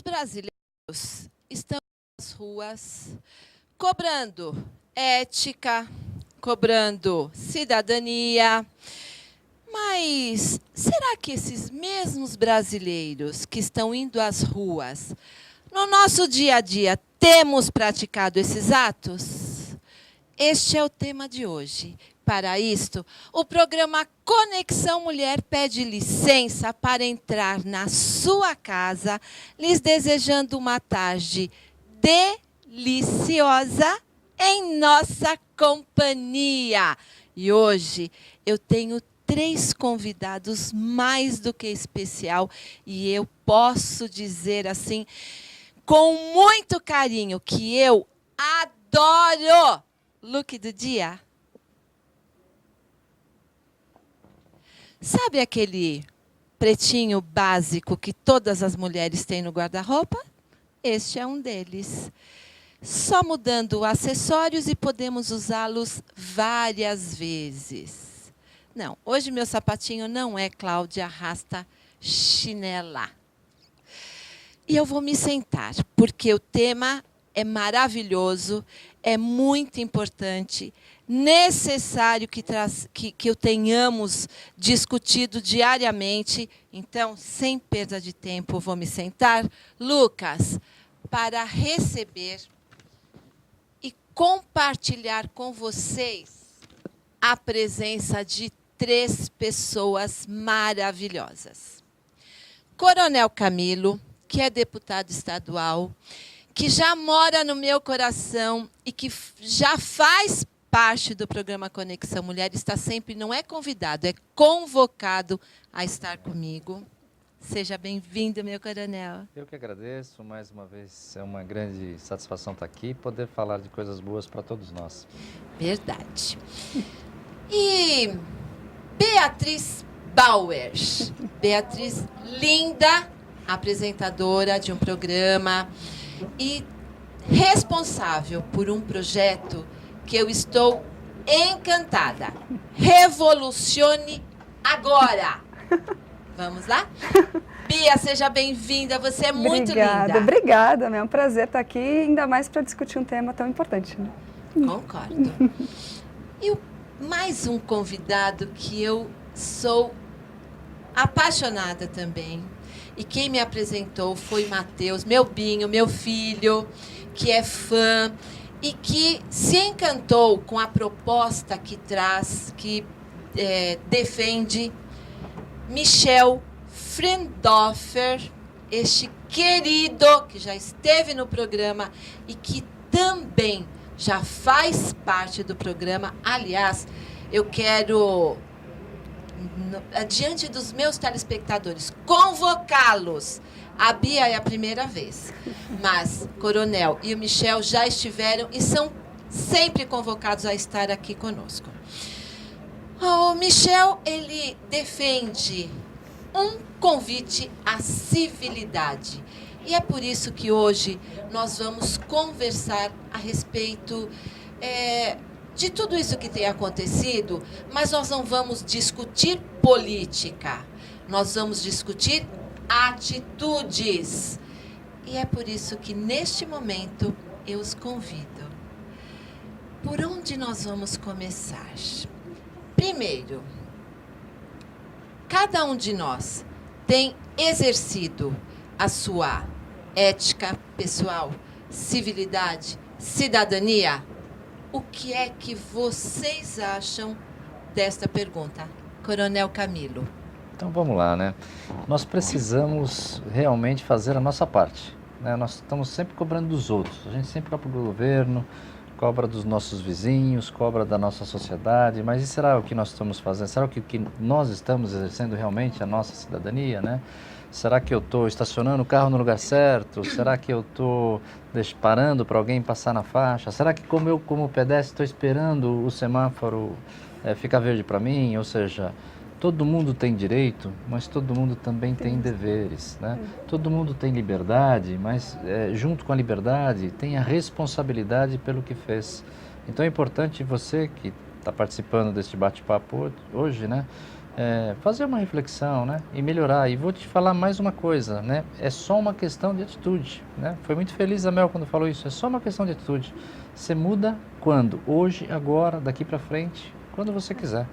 brasileiros estão nas ruas cobrando ética, cobrando cidadania. Mas será que esses mesmos brasileiros que estão indo às ruas, no nosso dia a dia, temos praticado esses atos? Este é o tema de hoje. Para isto, o programa Conexão Mulher pede licença para entrar na sua casa, lhes desejando uma tarde deliciosa em nossa companhia. E hoje eu tenho 3 convidados mais do que especial e eu posso dizer assim, com muito carinho, que eu adoro. Look do dia. Sabe aquele pretinho básico que todas as mulheres têm no guarda-roupa? Este é um deles. Só mudando acessórios e podemos usá-los várias vezes. Não, hoje meu sapatinho não é Cláudia Rasta Chinela. E eu vou me sentar, porque o tema é maravilhoso, é muito importante, necessário que o tenhamos discutido diariamente. Então, sem perda de tempo, vou me sentar, Lucas, para receber e compartilhar com vocês a presença de 3 pessoas maravilhosas. Coronel Camilo, que é deputado estadual, que já mora no meu coração e que já faz parte do programa Conexão Mulher, está sempre, não é convidado, é convocado a estar comigo. Seja bem-vindo, meu coronel. Eu que agradeço, mais uma vez, é uma grande satisfação estar aqui e poder falar de coisas boas para todos nós. Verdade. E Beatriz Bauer. Beatriz, linda, apresentadora de um programa e responsável por um projeto que eu estou encantada. Revolucione agora! Vamos lá? Bia, seja bem-vinda, você é muito linda. Obrigada, é um prazer estar aqui, ainda mais para discutir um tema tão importante. Né? Concordo. E mais um convidado que eu sou apaixonada também. E quem me apresentou foi Matheus, meu Binho, meu filho, que é fã e que se encantou com a proposta que traz, que defende Michel Frendorfer, este querido que já esteve no programa e que também já faz parte do programa. Aliás, eu quero, diante dos meus telespectadores, convocá-los. A Bia é a primeira vez, mas Coronel e o Michel já estiveram e são sempre convocados a estar aqui conosco. O Michel, ele defende um convite à civilidade. E é por isso que hoje nós vamos conversar a respeito de tudo isso que tem acontecido, mas nós não vamos discutir política, nós vamos discutir atitudes. E é por isso que, neste momento, eu os convido. Por onde nós vamos começar? Primeiro, cada um de nós tem exercido a sua ética pessoal, civilidade, cidadania. O que é que vocês acham desta pergunta? Coronel Camilo. Então vamos lá, né? Nós precisamos realmente fazer a nossa parte, né? Nós estamos sempre cobrando dos outros, a gente sempre cobra do governo, cobra dos nossos vizinhos, cobra da nossa sociedade, mas e será o que nós estamos fazendo? Será que nós estamos exercendo realmente a nossa cidadania, né? Será que eu estou estacionando o carro no lugar certo? Será que eu estou parando para alguém passar na faixa? Será que como pedestre, estou esperando o semáforo ficar verde para mim? Ou seja, todo mundo tem direito, mas todo mundo também tem deveres, né? Todo mundo tem liberdade, mas junto com a liberdade tem a responsabilidade pelo que fez. Então é importante você que está participando deste bate-papo hoje, né? fazer uma reflexão, né? E melhorar. E vou te falar mais uma coisa, né? É só uma questão de atitude, né? Foi muito feliz a Mel quando falou isso. É só uma questão de atitude. Você muda quando? Hoje, agora, daqui para frente, quando você quiser.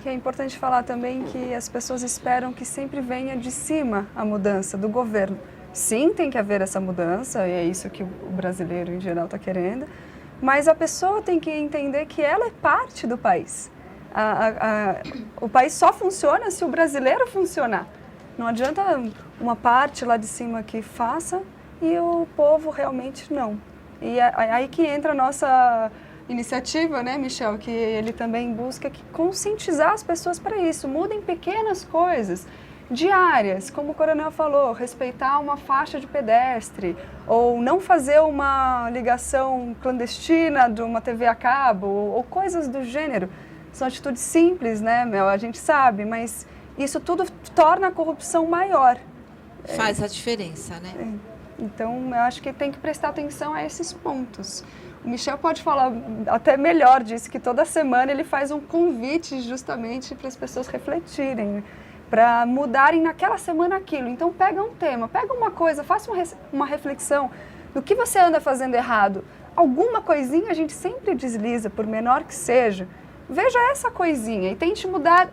Que é importante falar também que as pessoas esperam que sempre venha de cima a mudança do governo. Sim, tem que haver essa mudança, e é isso que o brasileiro em geral está querendo, mas a pessoa tem que entender que ela é parte do país. O país só funciona se o brasileiro funcionar. Não adianta uma parte lá de cima que faça e o povo realmente não. E é aí que entra a nossa iniciativa, né, Michel, que ele também busca conscientizar as pessoas para isso. Mudem pequenas coisas, diárias, como o coronel falou, respeitar uma faixa de pedestre, ou não fazer uma ligação clandestina de uma TV a cabo, ou coisas do gênero. São atitudes simples, né, Mel? A gente sabe, mas isso tudo torna a corrupção maior. Faz a diferença, né? Então, eu acho que tem que prestar atenção a esses pontos. O Michel pode falar até melhor disso, que toda semana ele faz um convite justamente para as pessoas refletirem, para mudarem naquela semana aquilo. Então, pega um tema, pega uma coisa, faça uma reflexão do que você anda fazendo errado. Alguma coisinha a gente sempre desliza, por menor que seja. Veja essa coisinha e tente mudar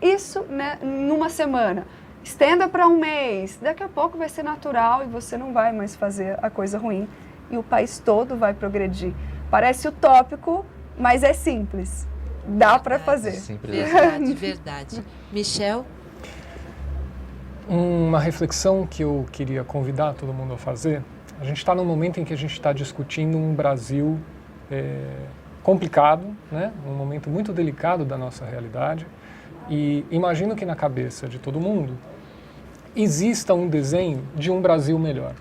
isso, né, numa semana. Estenda para um mês. Daqui a pouco vai ser natural e você não vai mais fazer a coisa ruim. E o país todo vai progredir. Parece utópico, mas é simples. Dá para fazer. Verdade, verdade. Michel? Uma reflexão que eu queria convidar todo mundo a fazer. A gente está num momento em que a gente está discutindo um Brasil complicado, né? Um momento muito delicado da nossa realidade. E imagino que na cabeça de todo mundo exista um desenho de um Brasil melhor.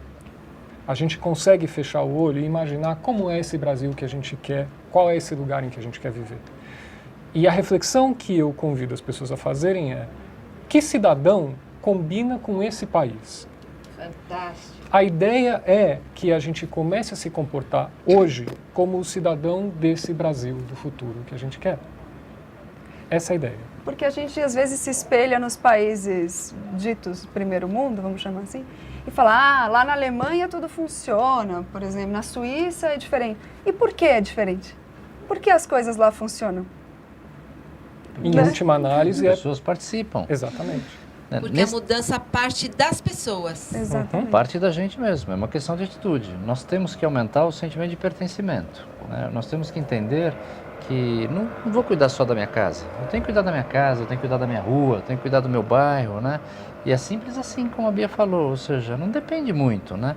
A gente consegue fechar o olho e imaginar como é esse Brasil que a gente quer, qual é esse lugar em que a gente quer viver. E a reflexão que eu convido as pessoas a fazerem é: que cidadão combina com esse país? Fantástico. A ideia é que a gente comece a se comportar hoje como o cidadão desse Brasil do futuro que a gente quer. Essa é a ideia. Porque a gente às vezes se espelha nos países ditos primeiro mundo, vamos chamar assim, e fala, lá na Alemanha tudo funciona, por exemplo, na Suíça é diferente. E por que é diferente? Por que as coisas lá funcionam? Em última análise, As pessoas participam. Exatamente. Porque a mudança parte das pessoas. Exatamente. Parte da gente mesmo, é uma questão de atitude. Nós temos que aumentar o sentimento de pertencimento, né? Nós temos que entender que não vou cuidar só da minha casa. Eu tenho que cuidar da minha casa, eu tenho que cuidar da minha rua, eu tenho que cuidar do meu bairro, né? E é simples assim como a Bia falou, ou seja, não depende muito, né?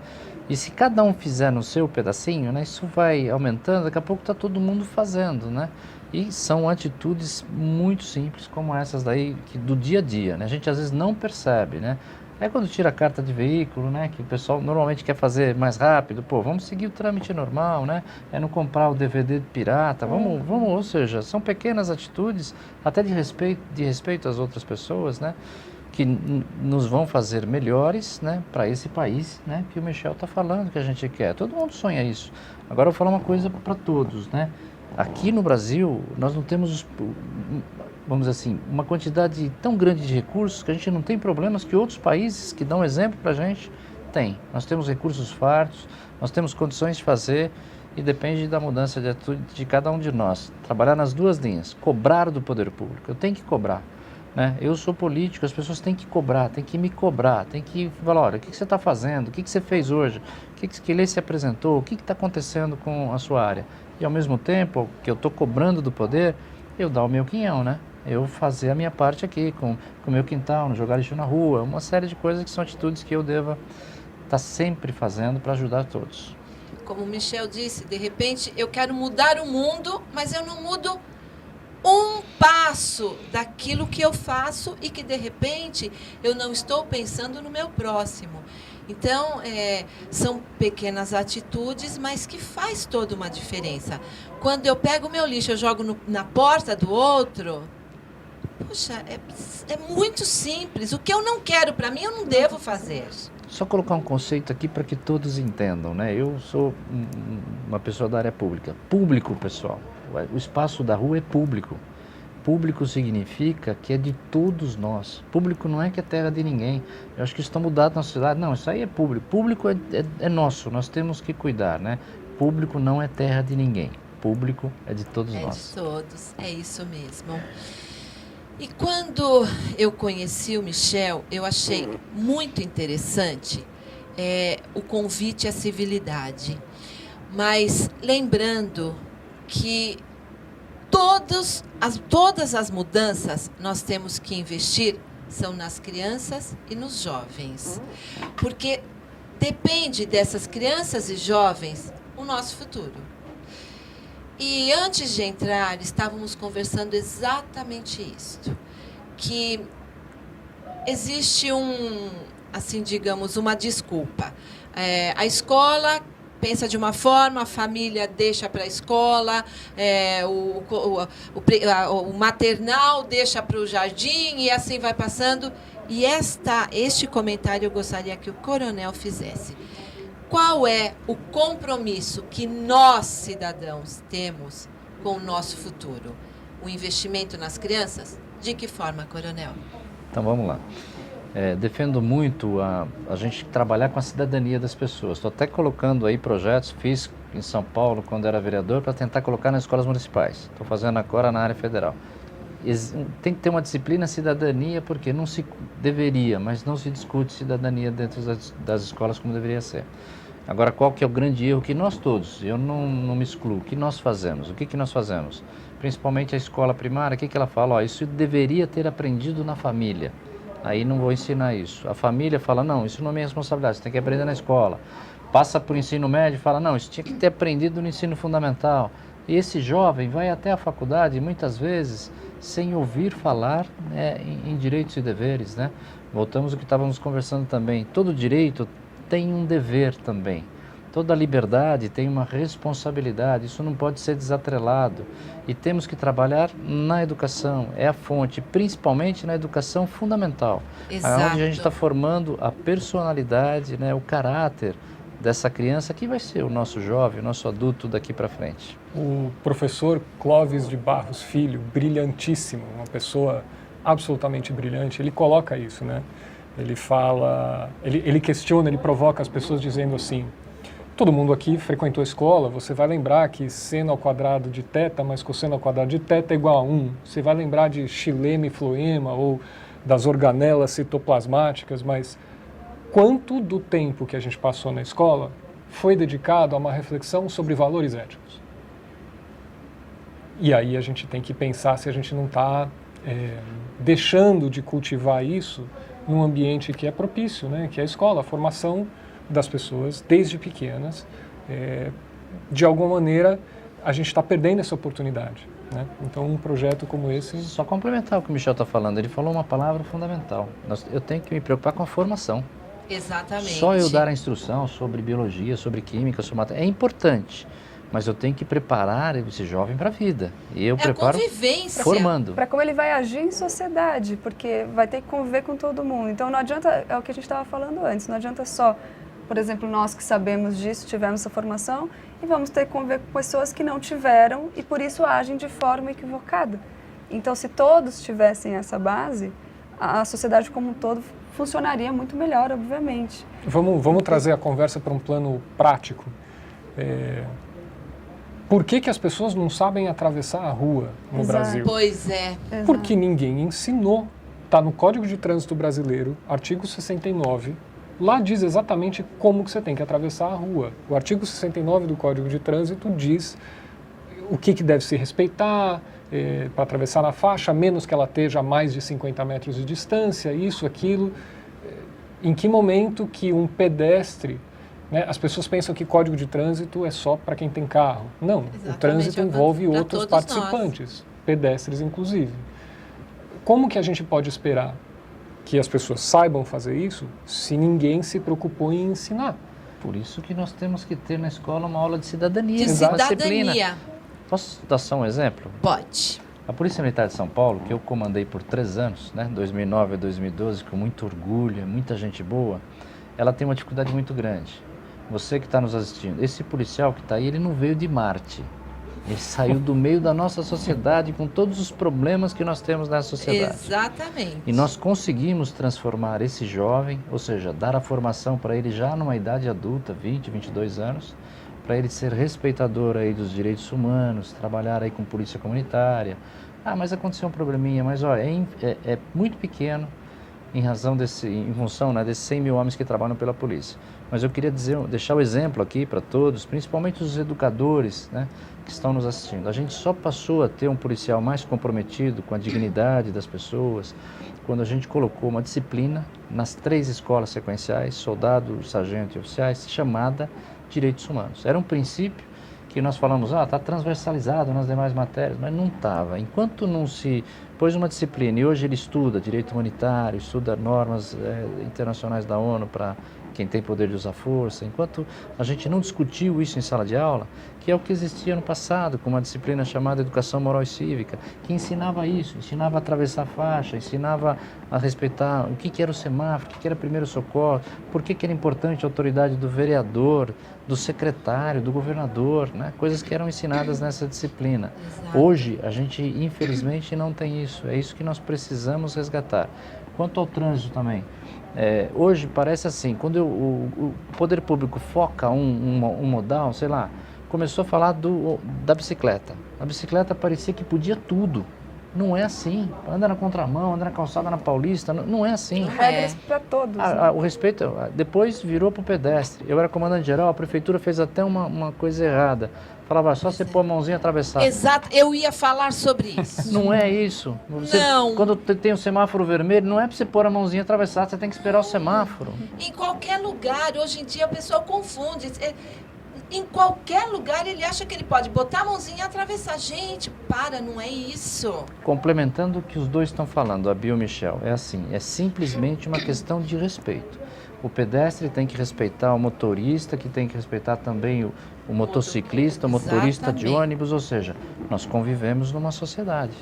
E se cada um fizer no seu pedacinho, né, isso vai aumentando, daqui a pouco está todo mundo fazendo, né? E são atitudes muito simples como essas daí, que do dia a dia, né? A gente às vezes não percebe, né? É quando tira a carta de veículo, né? Que o pessoal normalmente quer fazer mais rápido. Pô, vamos seguir o trâmite normal, né? É não comprar o DVD pirata. Vamos, ou seja, são pequenas atitudes, até de respeito às outras pessoas, né? Que nos vão fazer melhores, né? Para esse país, né? Que o Michel está falando que a gente quer. Todo mundo sonha isso. Agora eu vou falar uma coisa para todos, né? Aqui no Brasil, nós não temos, vamos dizer assim, uma quantidade tão grande de recursos que a gente não tem problemas que outros países que dão exemplo para a gente têm. Nós temos recursos fartos, nós temos condições de fazer e depende da mudança de atitude de cada um de nós. Trabalhar nas duas linhas, cobrar do poder público. Eu tenho que cobrar, né? Eu sou político, as pessoas têm que cobrar, têm que me cobrar, têm que falar, olha, o que você está fazendo, o que você fez hoje, que lei se apresentou, o que está acontecendo com a sua área. E ao mesmo tempo que eu estou cobrando do poder, eu dar o meu quinhão, né? Eu fazer a minha parte aqui com o meu quintal, não jogar lixo na rua, uma série de coisas que são atitudes que eu deva estar sempre fazendo para ajudar todos. Como o Michel disse, de repente eu quero mudar o mundo, mas eu não mudo um passo daquilo que eu faço e que de repente eu não estou pensando no meu próximo. Então, são pequenas atitudes, mas que faz toda uma diferença. Quando eu pego o meu lixo, eu jogo na porta do outro, poxa, é muito simples. O que eu não quero para mim, eu não devo fazer. Só colocar um conceito aqui para que todos entendam, né? Eu sou uma pessoa da área pública. Público, pessoal. O espaço da rua é público. público significa que é de todos nós. Público não é que é terra de ninguém. Eu acho que isso está mudado na sociedade. Não, isso aí é público. Público é nosso, nós temos que cuidar, né? Público não é terra de ninguém. Público é de todos nós. É de todos, é isso mesmo. E quando eu conheci o Michel, eu achei muito interessante o convite à civilidade. Mas lembrando que todas as mudanças nós temos que investir são nas crianças e nos jovens. Porque depende dessas crianças e jovens o nosso futuro. E antes de entrar, estávamos conversando exatamente isto, que existe assim, digamos, uma desculpa. A escola pensa de uma forma, a família deixa para a escola, o maternal deixa para o jardim e assim vai passando. E este comentário eu gostaria que o coronel fizesse. Qual é o compromisso que nós, cidadãos, temos com o nosso futuro? O investimento nas crianças? De que forma, coronel? Então vamos lá. Defendo muito a gente trabalhar com a cidadania das pessoas. Estou até colocando aí projetos, fiz em São Paulo quando era vereador, para tentar colocar nas escolas municipais. Estou fazendo agora na área federal. Tem que ter uma disciplina cidadania, porque não se deveria, mas não se discute cidadania dentro das escolas como deveria ser. Agora, qual que é o grande erro que nós todos, eu não me excluo, que nós fazemos? O que nós fazemos? Principalmente a escola primária, o que ela fala? Isso deveria ter aprendido na família. Aí não vou ensinar isso. A família fala, não, isso não é minha responsabilidade, você tem que aprender na escola. Passa por ensino médio e fala, não, isso tinha que ter aprendido no ensino fundamental. E esse jovem vai até a faculdade, muitas vezes, sem ouvir falar em direitos e deveres, né? Voltamos ao que estávamos conversando também. Todo direito tem um dever também. Toda liberdade tem uma responsabilidade, isso não pode ser desatrelado. E temos que trabalhar na educação, é a fonte, principalmente na educação fundamental. Exato. Onde a gente está formando a personalidade, né, o caráter dessa criança que vai ser o nosso jovem, o nosso adulto daqui para frente. O professor Clóvis de Barros Filho, brilhantíssimo, uma pessoa absolutamente brilhante, ele coloca isso, né? Ele fala, ele questiona, ele provoca as pessoas dizendo assim: todo mundo aqui frequentou a escola, você vai lembrar que seno ao quadrado de teta mais cosseno ao quadrado de teta é igual a 1. Você vai lembrar de xilema e floema ou das organelas citoplasmáticas, mas quanto do tempo que a gente passou na escola foi dedicado a uma reflexão sobre valores éticos? E aí a gente tem que pensar se a gente não está deixando de cultivar isso num ambiente que é propício, né? Que é a escola, a formação das pessoas desde pequenas. De alguma maneira, a gente está perdendo essa oportunidade, né? Então, um projeto como esse... Só complementar o que o Michel está falando, ele falou uma palavra fundamental. Eu tenho que me preocupar com a formação. Exatamente. Só eu dar a instrução sobre biologia, sobre química, sobre matemática, é importante. Mas eu tenho que preparar esse jovem para a vida. E eu preparo formando. Para como ele vai agir em sociedade, porque vai ter que conviver com todo mundo. Então não adianta, é o que a gente estava falando antes, não adianta só, por exemplo, nós que sabemos disso, tivemos essa formação, e vamos ter que conviver com pessoas que não tiveram e por isso agem de forma equivocada. Então se todos tivessem essa base, a sociedade como um todo funcionaria muito melhor, obviamente. Vamos trazer a conversa para um plano prático. Por que as pessoas não sabem atravessar a rua no Brasil? Pois é. Porque ninguém ensinou. Está no Código de Trânsito Brasileiro, artigo 69, lá diz exatamente como que você tem que atravessar a rua. O artigo 69 do Código de Trânsito diz o que deve se respeitar para atravessar na faixa, a menos que ela esteja a mais de 50 metros de distância, isso, aquilo. Em que momento que um pedestre... Né? As pessoas pensam que código de trânsito é só para quem tem carro. Não, exatamente. O trânsito envolve outros participantes, pedestres inclusive. Como que a gente pode esperar que as pessoas saibam fazer isso se ninguém se preocupou em ensinar? Por isso que nós temos que ter na escola uma aula de cidadania. De cidadania. Posso dar só um exemplo? Pode. A Polícia Militar de São Paulo, que eu comandei por 3 anos, né, 2009 a 2012, com muito orgulho, muita gente boa, ela tem uma dificuldade muito grande. Você que está nos assistindo, esse policial que está aí, ele não veio de Marte. Ele saiu do meio da nossa sociedade com todos os problemas que nós temos nessa sociedade. Exatamente. E nós conseguimos transformar esse jovem, ou seja, dar a formação para ele já numa idade adulta, 20, 22 anos, para ele ser respeitador aí dos direitos humanos, trabalhar aí com polícia comunitária. Ah, mas aconteceu um probleminha, mas ó, é muito pequeno em função, né, desses 100 mil homens que trabalham pela polícia. Mas eu queria deixar o exemplo aqui para todos, principalmente os educadores, né, que estão nos assistindo. A gente só passou a ter um policial mais comprometido com a dignidade das pessoas quando a gente colocou uma disciplina nas 3 escolas sequenciais, soldado, sargento e oficiais, chamada Direitos Humanos. Era um princípio que nós falamos, está transversalizado nas demais matérias, mas não estava. Enquanto não se pôs uma disciplina, e hoje ele estuda direito humanitário, estuda normas internacionais da ONU para quem tem poder de usar força, enquanto a gente não discutiu isso em sala de aula, que é o que existia no passado, com uma disciplina chamada Educação Moral e Cívica, que ensinava isso, ensinava a atravessar a faixa, ensinava a respeitar o que era o semáforo, o que era primeiro socorro, por que era importante a autoridade do vereador, do secretário, do governador, né? Coisas que eram ensinadas nessa disciplina. Exato. Hoje, a gente, infelizmente, não tem isso, é isso que nós precisamos resgatar. Quanto ao trânsito também, hoje parece assim, quando o poder público foca um modal, sei lá, começou a falar da bicicleta. A bicicleta parecia que podia tudo. Não é assim. Anda na contramão, anda na calçada na Paulista, não é assim. Regras para todos. Né? O respeito, depois virou para o pedestre. Eu era comandante geral, a prefeitura fez até uma coisa errada. Falava, só você pôr a mãozinha atravessada. Exato, eu ia falar sobre isso. Não é isso. Não. Quando tem o semáforo vermelho, não é para você pôr a mãozinha atravessada, você tem que esperar o semáforo. Em qualquer lugar, hoje em dia a pessoa confunde. Em qualquer lugar ele acha que ele pode botar a mãozinha e atravessar. Gente, não é isso. Complementando o que os dois estão falando, a Bia e o Michel, é assim, é simplesmente uma questão de respeito. O pedestre tem que respeitar o motorista, que tem que respeitar também o motociclista, o motorista de ônibus, ou seja, nós convivemos numa sociedade.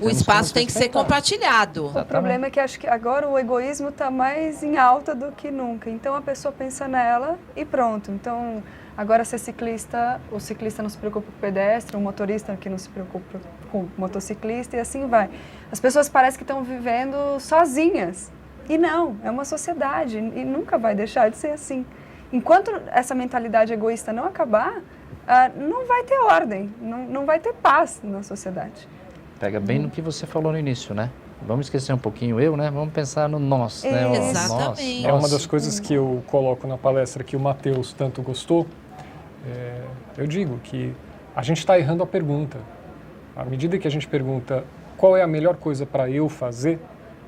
O espaço tem que ser compartilhado. O problema é que acho que agora o egoísmo está mais em alta do que nunca. Então a pessoa pensa nela e pronto. Então agora ser ciclista, o ciclista não se preocupa com o pedestre, o motorista que não se preocupa com o motociclista e assim vai. As pessoas parecem que estão vivendo sozinhas. E não, é uma sociedade e nunca vai deixar de ser assim. Enquanto essa mentalidade egoísta não acabar, não vai ter ordem, não vai ter paz na sociedade. Pega bem no que você falou no início, né? Vamos esquecer um pouquinho eu, né? Vamos pensar no nós, né? Exatamente. É uma das coisas que eu coloco na palestra que o Matheus tanto gostou. Eu digo que a gente está errando a pergunta. À medida que a gente pergunta qual é a melhor coisa para eu fazer,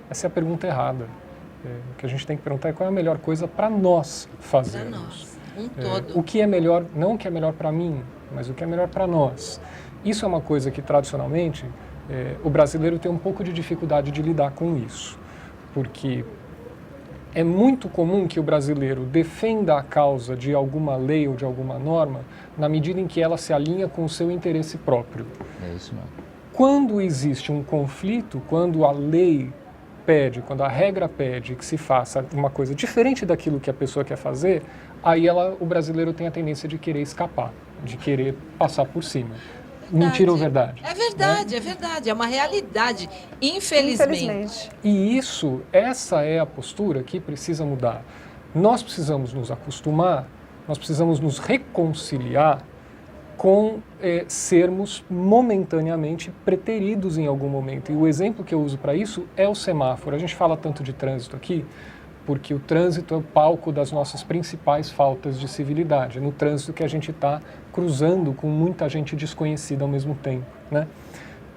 essa é a pergunta errada. O que a gente tem que perguntar é qual é a melhor coisa para nós fazermos. Para nós, todo. O que é melhor, não o que é melhor para mim, mas o que é melhor para nós. Isso é uma coisa que, tradicionalmente, o brasileiro tem um pouco de dificuldade de lidar com isso. Porque é muito comum que o brasileiro defenda a causa de alguma lei ou de alguma norma na medida em que ela se alinha com o seu interesse próprio. É isso mesmo. Quando existe um conflito, quando a lei pede, quando a regra pede que se faça uma coisa diferente daquilo que a pessoa quer fazer, aí o brasileiro tem a tendência de querer escapar, de querer passar por cima. Mentira ou verdade? É verdade, é verdade, é uma realidade, infelizmente. E essa é a postura que precisa mudar. Nós precisamos nos acostumar, nós precisamos nos reconciliar com sermos momentaneamente preteridos em algum momento. E o exemplo que eu uso para isso é o semáforo. A gente fala tanto de trânsito aqui, porque o trânsito é o palco das nossas principais faltas de civilidade. É no trânsito que a gente está cruzando com muita gente desconhecida ao mesmo tempo, né?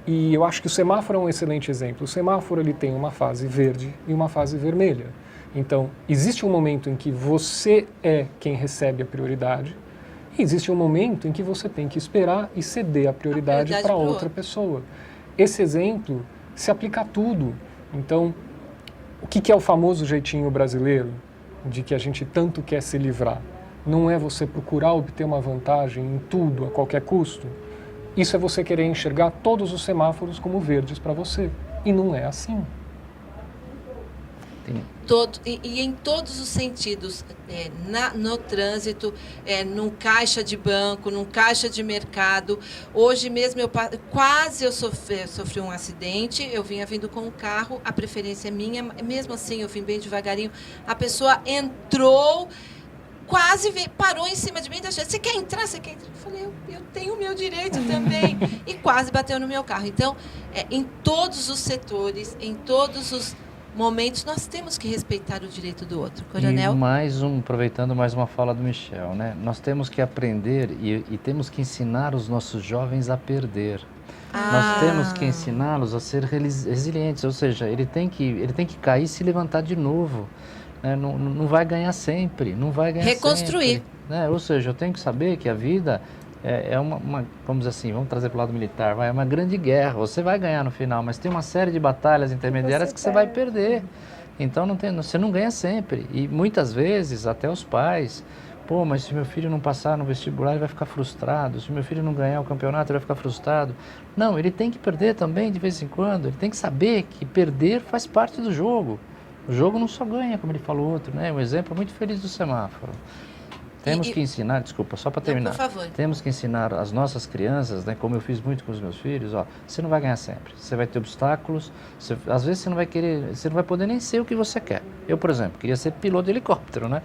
E eu acho que o semáforo é um excelente exemplo. O semáforo ele tem uma fase verde e uma fase vermelha. Então, existe um momento em que você é quem recebe a prioridade, e existe um momento em que você tem que esperar e ceder a prioridade para outra pessoa. Esse exemplo se aplica a tudo. Então, o que é o famoso jeitinho brasileiro de que a gente tanto quer se livrar? Não é você procurar obter uma vantagem em tudo, a qualquer custo. Isso é você querer enxergar todos os semáforos como verdes para você. E não é assim. E em todos os sentidos, no trânsito, num caixa de banco, num caixa de mercado. Hoje mesmo eu sofri um acidente, eu vinha vindo com o carro, a preferência é minha, mesmo assim eu vim bem devagarinho, a pessoa entrou, parou em cima de mim, você quer entrar? Você quer entrar? Eu falei, eu tenho o meu direito também. E quase bateu no meu carro. Então, em todos os setores, em todos os momentos, nós temos que respeitar o direito do outro. Coronel? E aproveitando mais uma fala do Michel, né? Nós temos que aprender e temos que ensinar os nossos jovens a perder. Nós temos que ensiná-los a ser resilientes, ou seja, ele tem que cair e se levantar de novo. Né? Não vai ganhar sempre, não vai ganhar reconstruir. Sempre, né? Ou seja, eu tenho que saber que a vida é vamos dizer assim, vamos trazer para o lado militar, é uma grande guerra. Você vai ganhar no final, mas tem uma série de batalhas intermediárias que você vai perder. Então você não ganha sempre. E muitas vezes até os pais, mas se meu filho não passar no vestibular, ele vai ficar frustrado. Se meu filho não ganhar o campeonato, ele vai ficar frustrado. Não, ele tem que perder também de vez em quando. Ele tem que saber que perder faz parte do jogo. O jogo não só ganha, como ele falou outro, né? Um exemplo muito feliz do semáforo. Temos que ensinar, desculpa, só para terminar. Não, por favor. Temos que ensinar as nossas crianças, né, como eu fiz muito com os meus filhos, você não vai ganhar sempre. Você vai ter obstáculos, às vezes você não vai poder nem ser o que você quer. Eu, por exemplo, queria ser piloto de helicóptero, né?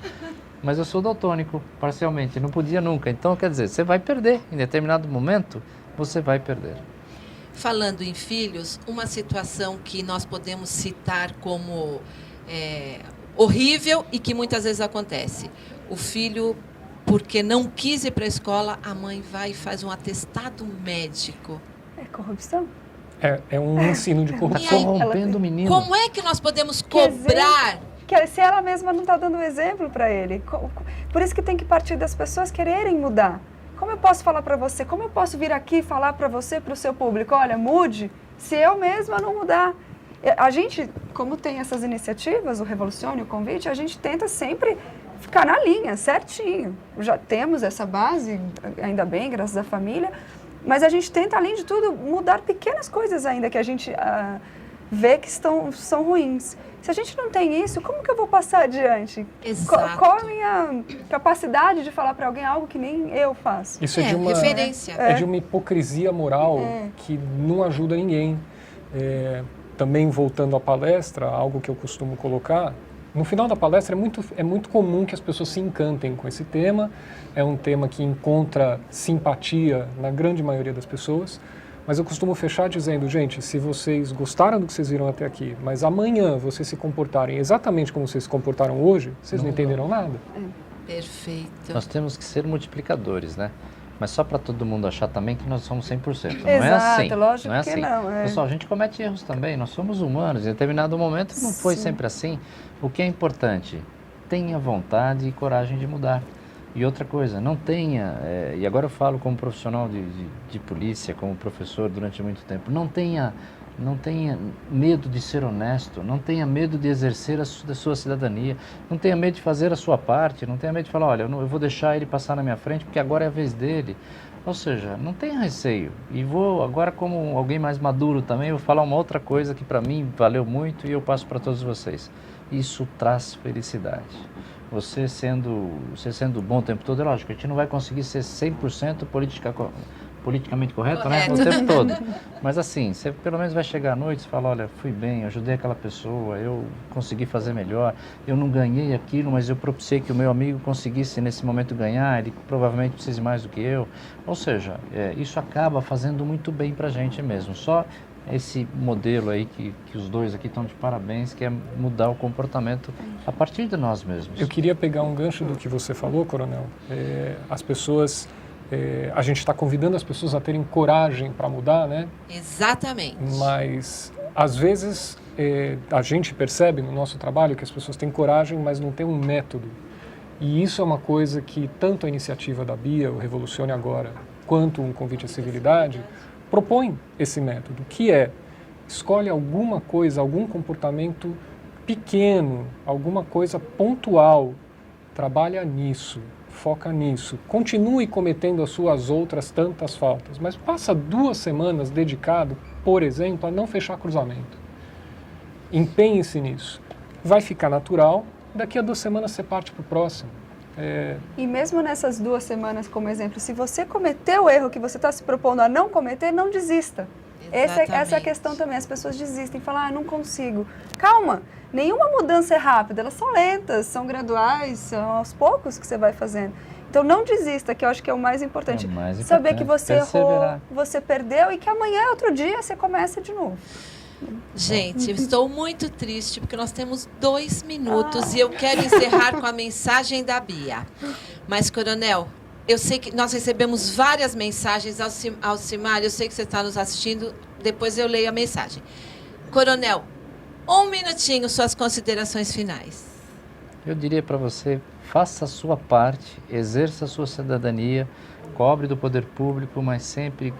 Mas eu sou daltônico, parcialmente, não podia nunca. Então, quer dizer, você vai perder. Em determinado momento, você vai perder. Falando em filhos, uma situação que nós podemos citar como horrível e que muitas vezes acontece. O filho, porque não quis ir para a escola, a mãe vai e faz um atestado médico. É corrupção? É um ensino de corrupção. Corrompendo o menino. Como é que nós podemos cobrar? Se ela mesma não está dando exemplo para ele. Por isso que tem que partir das pessoas quererem mudar. Como eu posso falar para você? Como eu posso vir aqui e falar para você, para o seu público, olha, mude, se eu mesma não mudar? A gente, como tem essas iniciativas, o Revolucione, o Convite, a gente tenta sempre ficar na linha, certinho. Já temos essa base, ainda bem, graças à família, mas a gente tenta, além de tudo, mudar pequenas coisas ainda que a gente vê que são ruins. Se a gente não tem isso, como que eu vou passar adiante? Exato. Qual a minha capacidade de falar para alguém algo que nem eu faço? Isso é de uma referência. É de uma hipocrisia moral que não ajuda ninguém. Também voltando à palestra, algo que eu costumo colocar, no final da palestra é muito comum que as pessoas se encantem com esse tema, é um tema que encontra simpatia na grande maioria das pessoas, mas eu costumo fechar dizendo, gente, se vocês gostaram do que vocês viram até aqui, mas amanhã vocês se comportarem exatamente como vocês se comportaram hoje, vocês não entenderam nada. Perfeito. Nós temos que ser multiplicadores, né? Mas só para todo mundo achar também que nós somos 100%. Não Exato, é assim. lógico não é que assim. não. Pessoal, a gente comete erros também, nós somos humanos. Em determinado momento não foi sempre assim. O que é importante? Tenha vontade e coragem de mudar. E outra coisa, não tenha, e agora eu falo como profissional de polícia, como professor durante muito tempo, não tenha medo de ser honesto, não tenha medo de exercer a sua cidadania, não tenha medo de fazer a sua parte, não tenha medo de falar, olha, eu vou deixar ele passar na minha frente porque agora é a vez dele. Ou seja, não tenha receio. E vou, agora como alguém mais maduro também, vou falar uma outra coisa que para mim valeu muito e eu passo para todos vocês. Isso traz felicidade. Você sendo bom o tempo todo, é lógico, a gente não vai conseguir ser 100% politicamente correto, né? O tempo todo. Mas assim, você pelo menos vai chegar à noite e falar, olha, fui bem, ajudei aquela pessoa, eu consegui fazer melhor, eu não ganhei aquilo, mas eu propiciei que o meu amigo conseguisse nesse momento ganhar, ele provavelmente precise mais do que eu. Ou seja, isso acaba fazendo muito bem pra gente mesmo. Só esse modelo aí que os dois aqui estão de parabéns, que é mudar o comportamento a partir de nós mesmos. Eu queria pegar um gancho do que você falou, Coronel. As pessoas... a gente está convidando as pessoas a terem coragem para mudar, né? Exatamente. Mas, às vezes, a gente percebe no nosso trabalho que as pessoas têm coragem, mas não têm um método. E isso é uma coisa que tanto a iniciativa da Bia, o Revolucione Agora, quanto um Convite à Civilidade, propõe esse método, que escolhe alguma coisa, algum comportamento pequeno, alguma coisa pontual, trabalha nisso. Foca nisso, continue cometendo as suas outras tantas faltas, mas passa 2 semanas dedicado, por exemplo, a não fechar cruzamento. Empenhe-se nisso. vai ficar natural, daqui a 2 semanas você parte para o próximo. E mesmo nessas 2 semanas, como exemplo, se você cometeu o erro que você está se propondo a não cometer, não desista. Essa é a questão também, as pessoas desistem, falam, não consigo. Calma, nenhuma mudança é rápida, elas são lentas, são graduais, são aos poucos que você vai fazendo. Então não desista, que eu acho que é o mais importante. É o mais importante. Saber que você errou, Perseverar. você perdeu e que amanhã é outro dia, você começa de novo. Gente, eu estou muito triste porque nós temos 2 minutos e eu quero encerrar com a mensagem da Bia. Mas, Coronel, eu sei que nós recebemos várias mensagens. Alcimar, eu sei que você está nos assistindo, depois eu leio a mensagem. Coronel, 1 minutinho, suas considerações finais. Eu diria para você, faça a sua parte, exerça a sua cidadania, cobre do poder público, mas sempre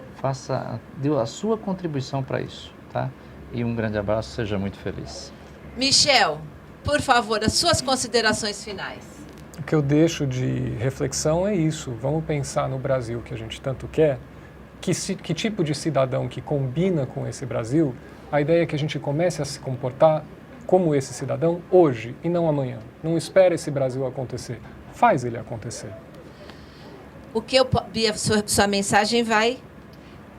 dê a sua contribuição para isso, tá? E um grande abraço, seja muito feliz. Michel, por favor, as suas considerações finais. O que eu deixo de reflexão é isso. Vamos pensar no Brasil que a gente tanto quer. Que tipo de cidadão que combina com esse Brasil? A ideia é que a gente comece a se comportar como esse cidadão hoje e não amanhã. Não espera esse Brasil acontecer. Faz ele acontecer. Bia, sua mensagem vai...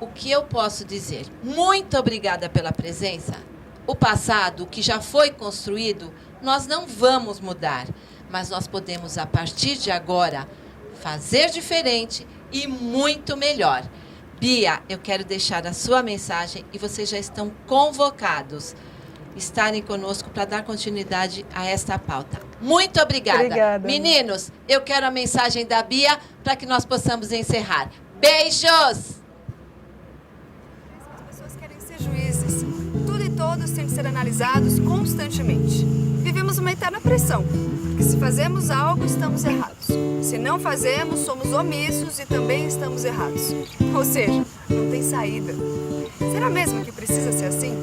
O que eu posso dizer? Muito obrigada pela presença. O passado, o que já foi construído, nós não vamos mudar, mas nós podemos, a partir de agora, fazer diferente e muito melhor. Bia, eu quero deixar a sua mensagem e vocês já estão convocados a estarem conosco para dar continuidade a esta pauta. Muito obrigada. Obrigada. Meninos, eu quero a mensagem da Bia para que nós possamos encerrar. Beijos! Juízes. Tudo e todos têm de ser analisados constantemente. Vivemos uma eterna pressão, porque se fazemos algo, estamos errados. Se não fazemos, somos omissos e também estamos errados. Ou seja, não tem saída. Será mesmo que precisa ser assim?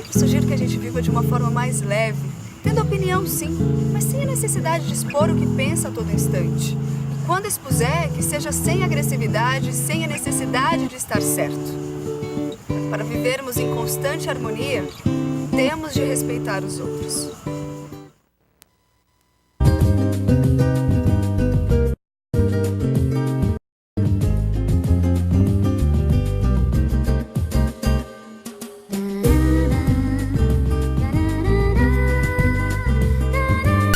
Eu sugiro que a gente viva de uma forma mais leve, tendo opinião sim, mas sem a necessidade de expor o que pensa a todo instante. E quando expuser, que seja sem agressividade, sem a necessidade de estar certo. Para vivermos em constante harmonia, temos de respeitar os outros.